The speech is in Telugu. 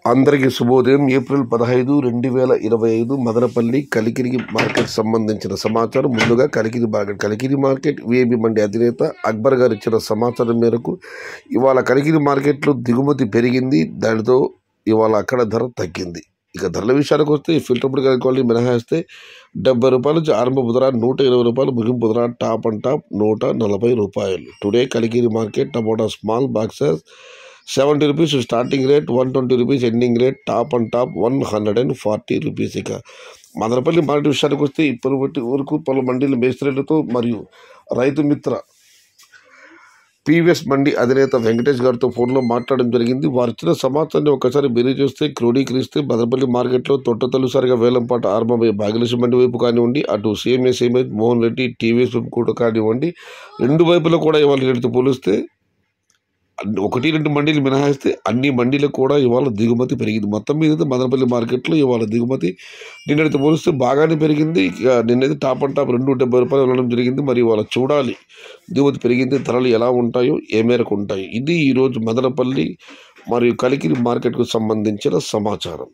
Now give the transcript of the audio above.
అందరికీ శుభోదయం. ఏప్రిల్ 15, 2025 మదనపల్లి కలికిరి మార్కెట్ సంబంధించిన సమాచారం. ముందుగా కలికిరి మార్కెట్ విఐబి మండి అధినేత అక్బర్ గారు ఇచ్చిన సమాచారం మేరకు ఇవాళ కలికిరి మార్కెట్లో దిగుమతి పెరిగింది. దానితో ఇవాళ అక్కడ ధర తగ్గింది. ఇక ధరల విషయానికి వస్తే ఫిల్టర్బుల్ క్వాలిటీ మినహాయిస్తే 70 రూపాయల నుంచి ఆరంభ ధర 120 రూపాయలు, ముగింపు ధర టాప్ అండ్ టాప్ 140 రూపాయలు. Today Kalikiri market tomato small boxes 70 rupees starting rate, 120 rupees ending rate, top and top 140 rupees. ఇక మదనపల్లి మార్కెట్ విషయానికి వస్తే ఇప్పటి వరకు పలు మండీల మేస్త్రీలతో మరియు రైతు మిత్ర పీవీఎస్ మండి అధినేత వెంకటేష్ గారితో ఫోన్లో మాట్లాడడం జరిగింది. వారు ఇచ్చిన సమాచారాన్ని ఒకసారి బెరీ చూస్తే క్రోడీకరిస్తే మదనపల్లి మార్కెట్లో తొలిసారిగా వేలంపాట ఆరంభమయ్యే భాగ్యలక్ష్మి మండి వైపు కానివ్వండి, అటు సిఎంఎస్ మోహన్ రెడ్డి టీవీఎస్ వైపు కూడా కానివ్వండి, రెండు వైపులో కూడా ఇవాళ రేటుతో పోలిస్తే 1-2 మండీలు మినహాయిస్తే అన్ని మండీలకు కూడా ఇవాళ దిగుమతి పెరిగింది. మొత్తం మీద మదనపల్లి మార్కెట్లో ఇవాళ దిగుమతి నిన్నటితో పోలిస్తే బాగానే పెరిగింది. ఇక నిన్నైతే టాప్ అండ్ టాప్ 270 రూపాయలు వెళ్ళడం జరిగింది. మరి ఇవాళ చూడాలి దిగుమతి పెరిగింది, ధరలు ఎలా ఉంటాయో, ఏ మేరకు ఉంటాయి. ఇది ఈరోజు మదనపల్లి మరియు కలికిరి మార్కెట్కు సంబంధించిన సమాచారం.